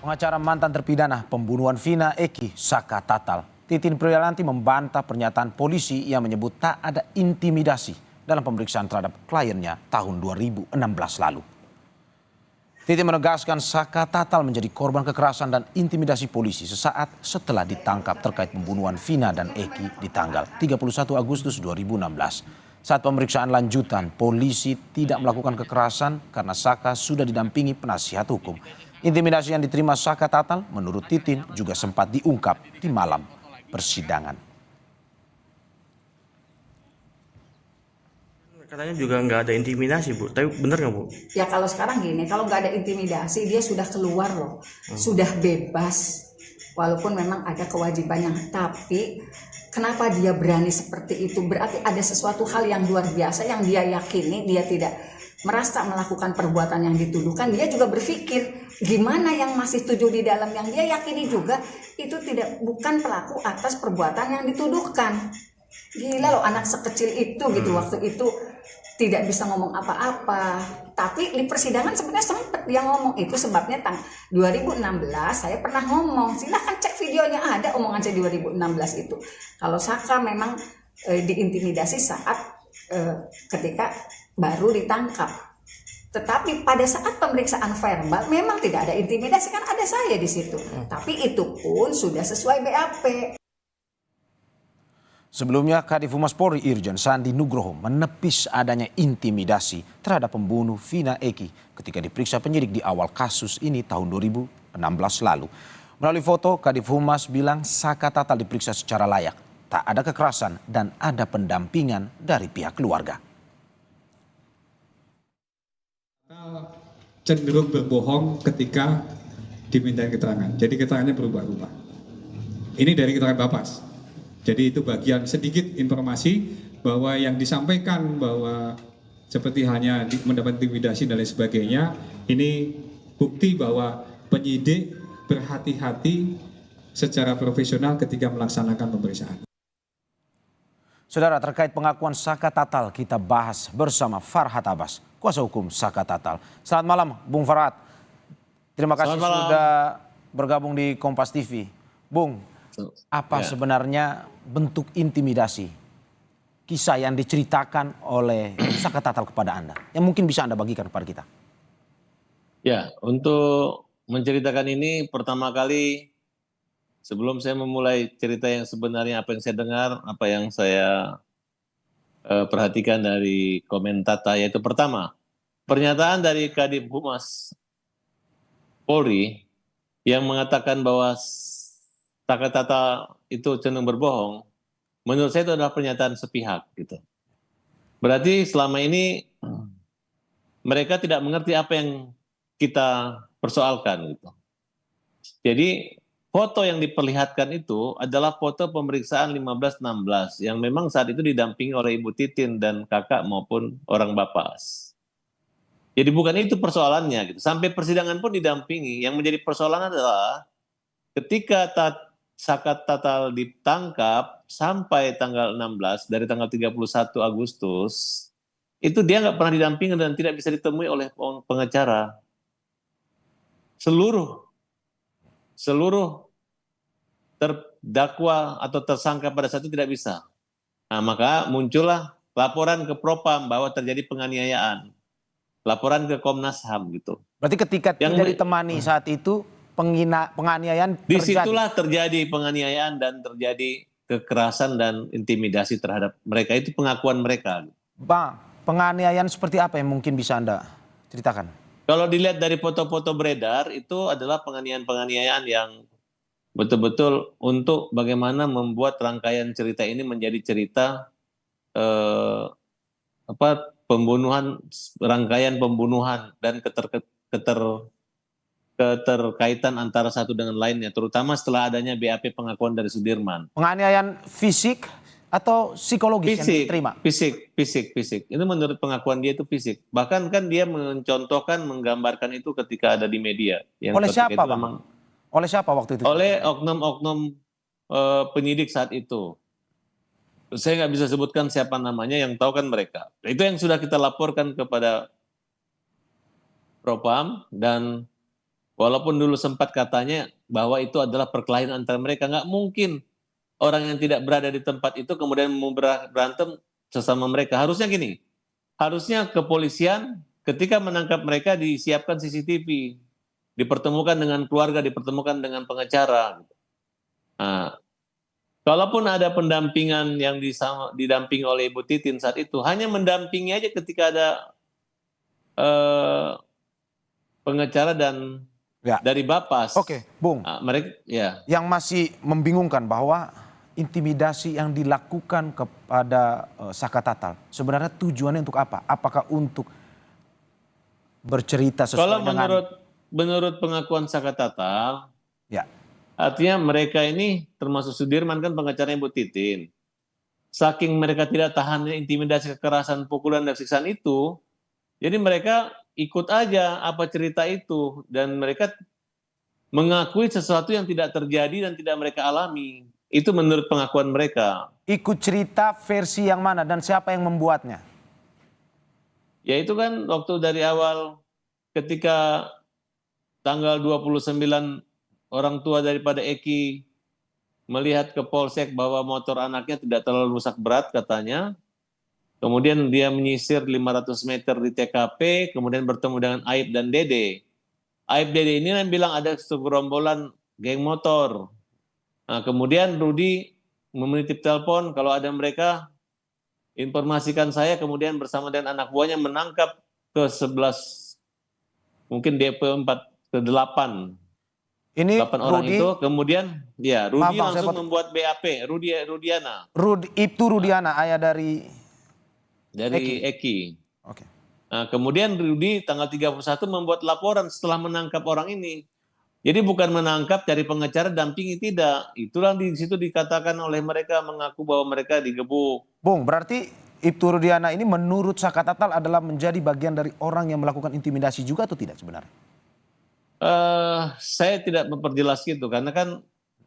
Pengacara mantan terpidana pembunuhan Vina Eki Saka Tatal, Titin Priyalanti membantah pernyataan polisi yang menyebut tak ada intimidasi dalam pemeriksaan terhadap kliennya tahun 2016 lalu. Titin menegaskan Saka Tatal menjadi korban kekerasan dan intimidasi polisi sesaat setelah ditangkap terkait pembunuhan Vina dan Eki di tanggal 31 Agustus 2016. Saat pemeriksaan lanjutan, polisi tidak melakukan kekerasan karena Saka sudah didampingi penasihat hukum. Intimidasi yang diterima Saka Tatal menurut Titin juga sempat diungkap di malam persidangan. Katanya juga nggak ada intimidasi, Bu. Tapi bener nggak, Bu? Ya kalau sekarang gini, kalau nggak ada intimidasi dia sudah keluar loh, sudah bebas. Walaupun memang ada kewajibannya, tapi kenapa dia berani seperti itu? Berarti ada sesuatu hal yang luar biasa yang dia yakini, dia tidak merasa melakukan perbuatan yang dituduhkan. Dia juga berpikir gimana yang masih setuju di dalam yang dia yakini juga itu bukan pelaku atas perbuatan yang dituduhkan. Gila loh anak sekecil itu gitu waktu itu tidak bisa ngomong apa-apa. Tapi di persidangan sebenarnya sempat dia ngomong, itu sebabnya 2016 saya pernah ngomong, silahkan cek videonya, ada omongan saya 2016 itu. Kalau Saka memang diintimidasi saat ketika baru ditangkap. Tetapi pada saat pemeriksaan verbal memang tidak ada intimidasi, kan ada saya di situ. Tapi itu pun sudah sesuai BAP. Sebelumnya, Kadif Humas Polri Irjen Sandi Nugroho menepis adanya intimidasi terhadap pembunuh Vina Eki ketika diperiksa penyidik di awal kasus ini tahun 2016 lalu. Melalui foto, Kadif Humas bilang Saka Tatal diperiksa secara layak, tak ada kekerasan dan ada pendampingan dari pihak keluarga. Cenderung berbohong ketika diminta keterangan, jadi keterangannya berubah-ubah. Ini dari keterangan Bapas. Jadi itu bagian sedikit informasi bahwa yang disampaikan bahwa seperti hanya mendapat intimidasi dan lain sebagainya, ini bukti bahwa penyidik berhati-hati secara profesional ketika melaksanakan pemeriksaan. Saudara, terkait pengakuan Saka Tatal kita bahas bersama Farhad Abbas, kuasa hukum Saka Tatal. Selamat malam Bung Farhad. Terima kasih sudah bergabung di Kompas TV. Bung, apa sebenarnya bentuk intimidasi kisah yang diceritakan oleh Saka Tatal kepada Anda yang mungkin bisa Anda bagikan kepada kita? Ya, untuk menceritakan ini pertama kali sebelum saya memulai cerita yang sebenarnya apa yang saya dengar, apa yang saya perhatikan dari komentata, yaitu pertama, pernyataan dari Kadif Humas Polri yang mengatakan bahwa Saka Tatal itu cenderung berbohong, menurut saya itu adalah pernyataan sepihak gitu. Berarti selama ini mereka tidak mengerti apa yang kita persoalkan gitu. Jadi foto yang diperlihatkan itu adalah foto pemeriksaan 15-16 yang memang saat itu didampingi oleh Ibu Titin dan kakak maupun orang Bapas. Jadi bukan itu persoalannya gitu. Sampai persidangan pun didampingi. Yang menjadi persoalan adalah ketika Saka Tatal ditangkap sampai tanggal 16, dari tanggal 31 Agustus, itu dia nggak pernah didampingi dan tidak bisa ditemui oleh pengacara. Seluruh terdakwa atau tersangka pada saat itu tidak bisa. Nah, maka muncullah laporan ke Propam bahwa terjadi penganiayaan. Laporan ke Komnas HAM gitu. Berarti ketika tidak ditemani saat itu penganiayaan terjadi. Disitulah terjadi penganiayaan dan terjadi kekerasan dan intimidasi terhadap mereka. Itu pengakuan mereka. Bang, penganiayaan seperti apa yang mungkin bisa Anda ceritakan? Kalau dilihat dari foto-foto beredar, itu adalah penganiayaan-penganiayaan yang betul-betul untuk bagaimana membuat rangkaian cerita ini menjadi cerita rangkaian pembunuhan dan keterkaitan antara satu dengan lainnya, terutama setelah adanya BAP pengakuan dari Sudirman. Penganiayaan fisik atau psikologis yang diterima? Fisik. Ini menurut pengakuan dia itu fisik. Bahkan kan dia mencontohkan, menggambarkan itu ketika ada di media. Oleh siapa, Bang? Oleh siapa waktu itu? Oleh oknum-oknum penyidik saat itu. Saya nggak bisa sebutkan siapa namanya, yang tahu kan mereka. Itu yang sudah kita laporkan kepada Propam dan Walaupun dulu sempat katanya bahwa itu adalah perkelahian antara mereka, nggak mungkin orang yang tidak berada di tempat itu kemudian mau berantem sesama mereka. Harusnya gini, harusnya kepolisian ketika menangkap mereka disiapkan CCTV, dipertemukan dengan keluarga, dipertemukan dengan pengacara. Nah, kalaupun ada pendampingan yang didampingi oleh Ibu Titin saat itu, hanya mendampingi aja ketika ada pengacara dan Ya. dari Bapas. Oke, Bung. Mereka ya. Yang masih membingungkan bahwa intimidasi yang dilakukan kepada Saka Tatal sebenarnya tujuannya untuk apa? Apakah untuk bercerita sesuai Kalau dengan menurut pengakuan Saka Tatal, ya. artinya mereka ini termasuk Sudirman kan pengacaranya Ibu Titin. Saking mereka tidak tahannya intimidasi, kekerasan, pukulan dan siksaan itu, jadi mereka ikut aja apa cerita itu dan mereka mengakui sesuatu yang tidak terjadi dan tidak mereka alami. Itu menurut pengakuan mereka. Ikut cerita versi yang mana dan siapa yang membuatnya? Ya itu kan waktu dari awal ketika tanggal 29 orang tua daripada Eki melihat ke Polsek bahwa motor anaknya tidak terlalu rusak berat katanya. Kemudian dia menyisir 500 meter di TKP, kemudian bertemu dengan Aib dan Dede. Aib Dede ini yang bilang ada segerombolan geng motor. Nah, kemudian Rudi menitip telepon kalau ada mereka, informasikan saya, kemudian bersama dengan anak buahnya menangkap ke 11, mungkin DP 4 ke 8. Ini 8 orang Rudi, itu, kemudian ya Rudi Maaf, Bang, langsung membuat BAP, Rudiana Ibtu Rudiana, ayah dari Eki. Oke. Nah, kemudian Rudi tanggal 31 membuat laporan setelah menangkap orang ini. Jadi bukan menangkap, cari pengacara, dampingi, tidak. Itulah di situ dikatakan oleh mereka mengaku bahwa mereka digebuk. Bung, berarti Ibtu Rudiana ini menurut Saka Tatal adalah menjadi bagian dari orang yang melakukan intimidasi juga atau tidak sebenarnya? Saya tidak memperjelas gitu karena kan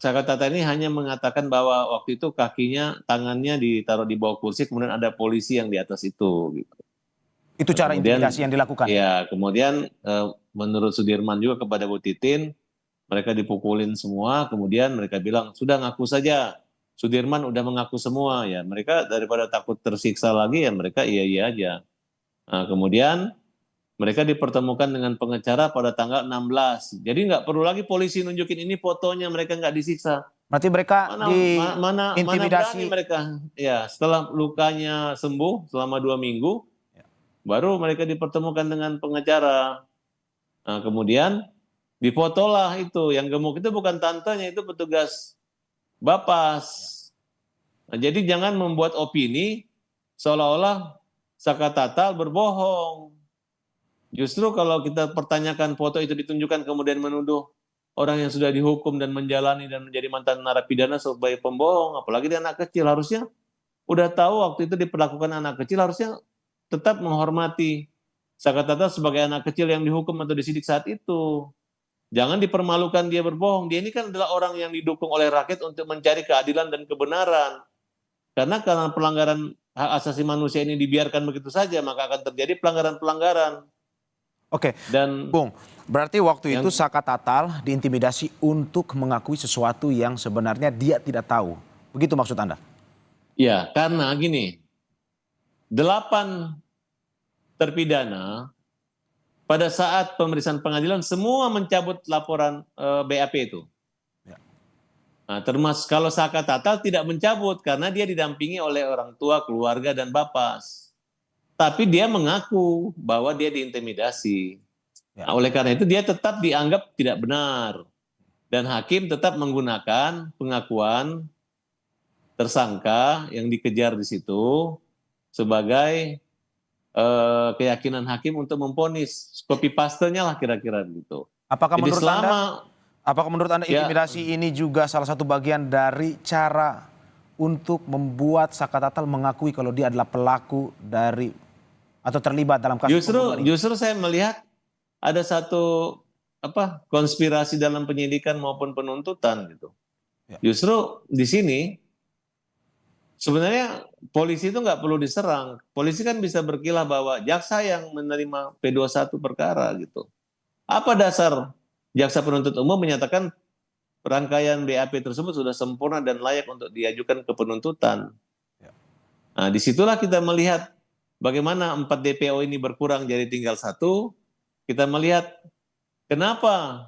Saka Tatal ini hanya mengatakan bahwa waktu itu kakinya, tangannya ditaruh di bawah kursi, kemudian ada polisi yang di atas itu. Gitu. Itu cara Kemudian, intimidasi yang dilakukan? Ya, kemudian menurut Sudirman juga kepada Bu Titin, mereka dipukulin semua, kemudian mereka bilang, sudah ngaku saja, Sudirman udah mengaku semua. Ya, mereka daripada takut tersiksa lagi, ya mereka iya-iya aja. Nah, kemudian mereka dipertemukan dengan pengacara pada tanggal 16. Jadi nggak perlu lagi polisi nunjukin ini fotonya, mereka nggak disiksa. Berarti mereka Mana diintimidasi. berani mereka. Ya, setelah lukanya sembuh selama 2 minggu, baru mereka dipertemukan dengan pengacara. Nah, kemudian difotolah itu. Yang gemuk itu bukan tantenya, itu petugas Bapas. Nah, jadi jangan membuat opini seolah-olah Saka Tatal berbohong. Justru kalau kita pertanyakan foto itu ditunjukkan kemudian menuduh orang yang sudah dihukum dan menjalani dan menjadi mantan narapidana sebagai pembohong, apalagi dia anak kecil, harusnya udah tahu waktu itu diperlakukan anak kecil, harusnya tetap menghormati Saka Tatal sebagai anak kecil yang dihukum atau disidik saat itu. Jangan dipermalukan dia berbohong. Dia ini kan adalah orang yang didukung oleh rakyat untuk mencari keadilan dan kebenaran. Karena pelanggaran hak asasi manusia ini dibiarkan begitu saja, maka akan terjadi pelanggaran-pelanggaran. Oke, Dan Bung, berarti waktu itu Saka Tatal diintimidasi untuk mengakui sesuatu yang sebenarnya dia tidak tahu. Begitu maksud Anda? ya, karena gini, 8 terpidana pada saat pemeriksaan pengadilan semua mencabut laporan BAP itu. Ya. Nah, termasuk kalau Saka Tatal tidak mencabut karena dia didampingi oleh orang tua, keluarga, dan Bapas. Tapi dia mengaku bahwa dia diintimidasi. Ya. Nah, oleh karena itu dia tetap dianggap tidak benar. Dan hakim tetap menggunakan pengakuan tersangka yang dikejar di situ sebagai keyakinan hakim untuk memvonis. Copy paste-nya lah kira-kira gitu. Apakah Jadi menurut Anda intimidasi ini juga salah satu bagian dari cara untuk membuat Saka Tatal mengakui kalau dia adalah pelaku dari atau terlibat dalam kasus pembunuhan ini? Justru saya melihat ada satu konspirasi dalam penyidikan maupun penuntutan gitu. Ya. Justru di sini sebenarnya polisi itu nggak perlu diserang. Polisi kan bisa berkilah bahwa jaksa yang menerima P21 perkara gitu. Apa dasar jaksa penuntut umum menyatakan rangkaian BAP tersebut sudah sempurna dan layak untuk diajukan ke penuntutan. Nah, disitulah kita melihat bagaimana 4 DPO ini berkurang jadi tinggal 1. Kita melihat kenapa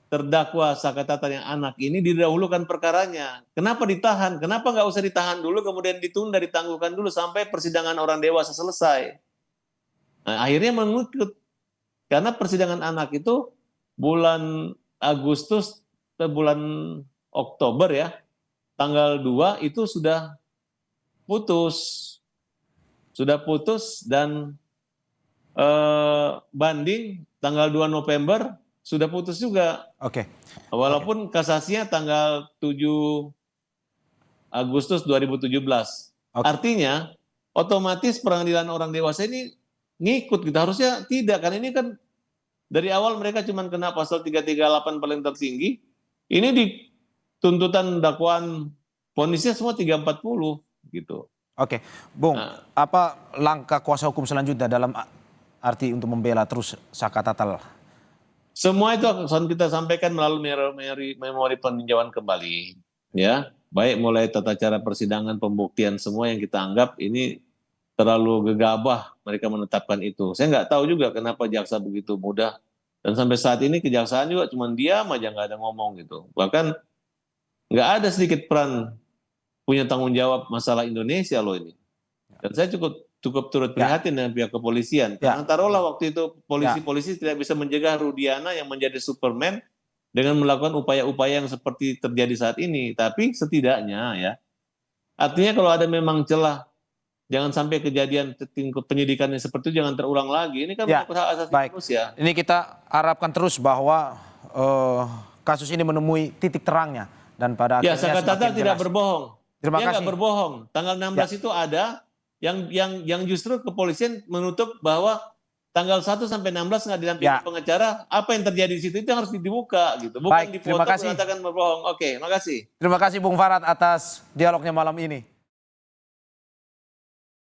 terdakwa Saka Tatal yang anak ini didahulukan perkaranya. Kenapa ditahan? Kenapa nggak usah ditahan dulu, kemudian ditunda, ditangguhkan dulu sampai persidangan orang dewasa selesai. Nah, akhirnya mengikut. Karena persidangan anak itu bulan Agustus ke bulan Oktober ya, tanggal 2 itu sudah putus. Sudah putus dan banding tanggal 2 November sudah putus juga. Oke. Walaupun kasasinya tanggal 7 Agustus 2017. Artinya otomatis peradilan orang dewasa ini ngikut kita. Harusnya tidak, kan ini kan dari awal mereka cuma kena pasal 338 paling tertinggi. Ini di tuntutan dakwaan vonisnya semua 340 gitu. Oke, Bung, apa langkah kuasa hukum selanjutnya dalam arti untuk membela terus Saka Tatal? Semua itu akan kita sampaikan melalui memori peninjauan kembali, ya. Baik mulai tata cara persidangan, pembuktian, semua yang kita anggap ini terlalu gegabah mereka menetapkan itu. Saya nggak tahu juga kenapa jaksa begitu mudah. Dan sampai saat ini kejaksaan juga cuma diam aja, nggak ada ngomong gitu. Bahkan nggak ada sedikit peran punya tanggung jawab masalah Indonesia loh ini. Dan saya cukup turut prihatin dengan pihak kepolisian. Karena taruhlah waktu itu polisi-polisi tidak bisa mencegah Rudiana yang menjadi Superman dengan melakukan upaya-upaya yang seperti terjadi saat ini. Tapi setidaknya ya, artinya kalau ada memang celah, jangan sampai kejadian penyidikannya seperti itu jangan terulang lagi. Ini kan menyangkut hak asasi manusia. Ini kita harapkan terus bahwa kasus ini menemui titik terangnya dan pada akhirnya Saka Tatal tidak berbohong. Terima kasih. Dia nggak berbohong. Tanggal 16 itu ada yang justru kepolisian menutup bahwa tanggal 1 sampai 16 nggak didampingi pengacara. Apa yang terjadi di situ itu harus dibuka gitu. Bukan Baik, dipoto mengatakan berbohong. Oke, makasih. Terima kasih Bung Farad atas dialognya malam ini.